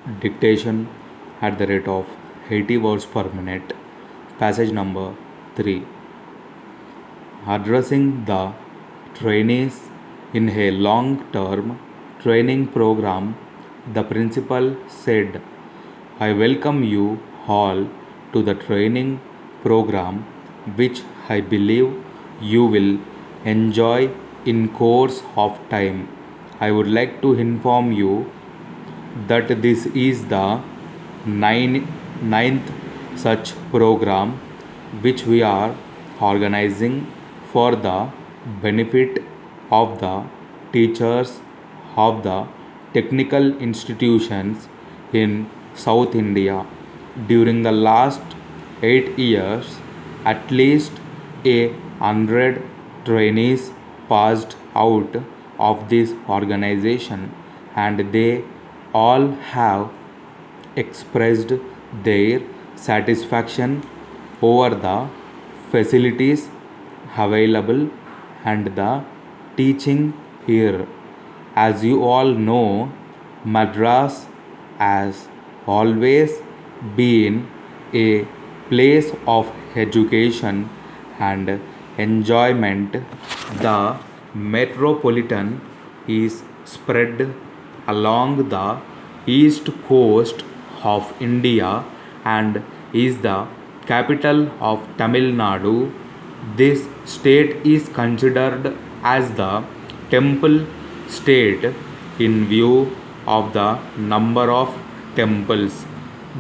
Dictation at the rate of 80 words per minute. Passage number 3. Addressing the trainees in a long term training program, the principal said, I welcome you all to the training program which I believe you will enjoy in course of time. I would like to inform you that this is the ninth such program which we are organizing for the benefit of the teachers of the technical institutions in South India. During the last 8 years, at least 100 trainees passed out of this organization and they all have expressed their satisfaction over the facilities available and the teaching here. As you all know, Madras has always been a place of education and enjoyment. The metropolitan is spread along the east coast of India and is the capital of Tamil Nadu. This state is considered as the temple state in view of the number of temples.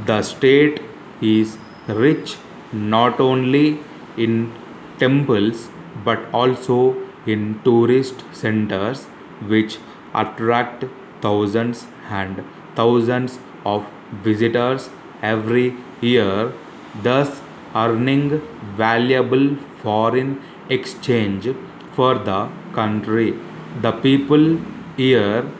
The state is rich not only in temples but also in tourist centers which attract thousands and thousands of visitors every year, thus earning valuable foreign exchange for the country. The people here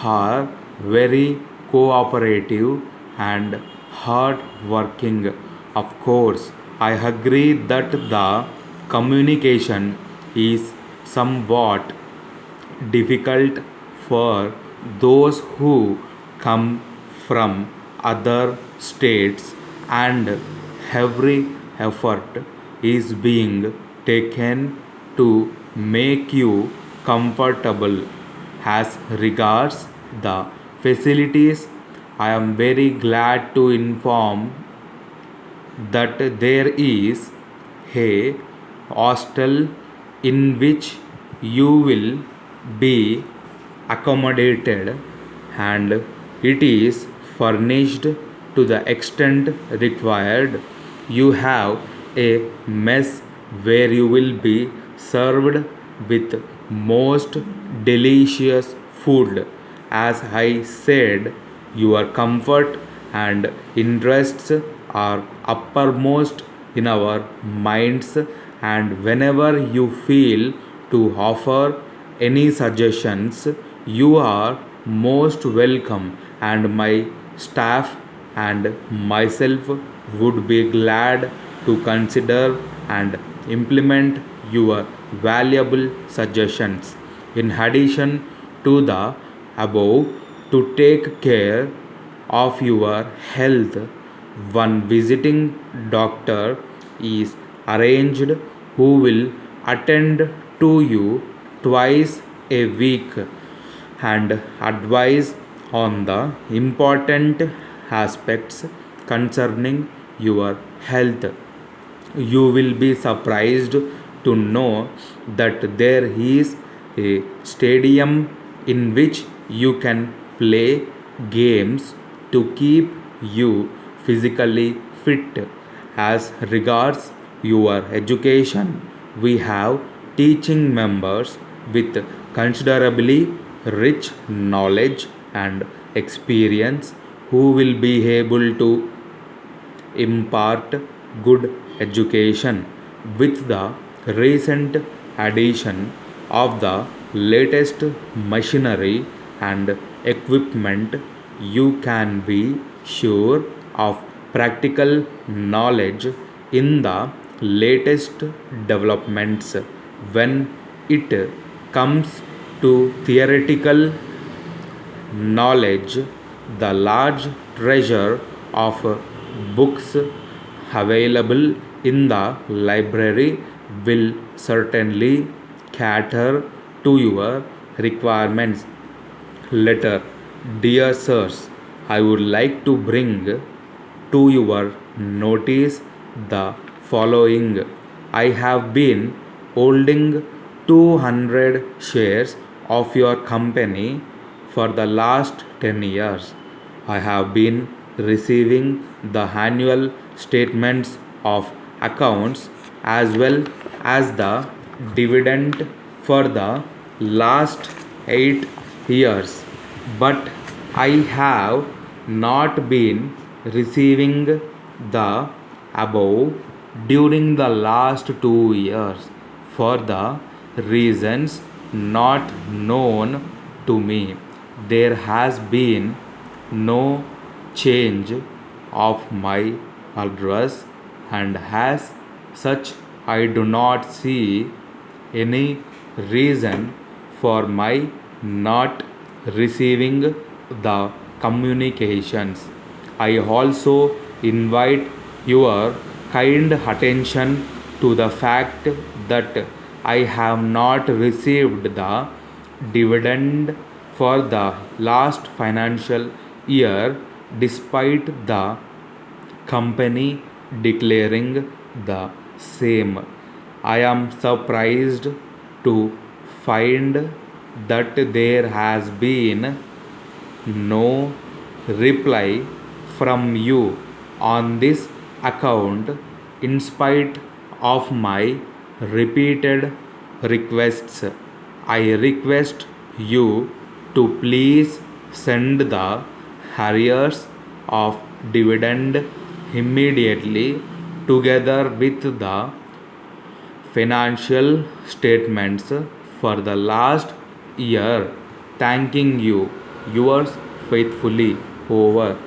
are very cooperative and hard working. Of course, I agree that the communication is somewhat difficult for those who come from other states, and every effort is being taken to make you comfortable. As regards the facilities, I am very glad to inform that there is a hostel in which you will be accommodated and it is furnished to the extent required. You have a mess where you will be served with most delicious food. As I said, your comfort and interests are uppermost in our minds, and whenever you feel to offer any suggestions, you are most welcome, and my staff and myself would be glad to consider and implement your valuable suggestions. In addition to the above, to take care of your health, one visiting doctor is arranged who will attend to you twice a week and advise on the important aspects concerning your health. You will be surprised to know that there is a stadium in which you can play games to keep you physically fit. As regards your education, we have teaching members with considerably rich knowledge and experience who will be able to impart good education. With the recent addition of the latest machinery and equipment, you can be sure of practical knowledge in the latest developments. When it comes to theoretical knowledge, the large treasure of books available in the library will certainly cater to your requirements. Letter. Dear Sirs, I would like to bring to your notice the following. I have been holding 200 shares of your company for the last 10 years. I have been receiving the annual statements of accounts as well as the dividend for the last 8 years, but I have not been receiving the above during the last 2 years for the reasons not known to me. There has been no change of my address, and as such, I do not see any reason for my not receiving the communications. I also invite your kind attention to the fact that I have not received the dividend for the last financial year despite the company declaring the same. I am surprised to find that there has been no reply from you on this account in spite of my repeated requests. I request you to please send the arrears of dividend immediately together with the financial statements for the last year. Thanking you. Yours faithfully. Over.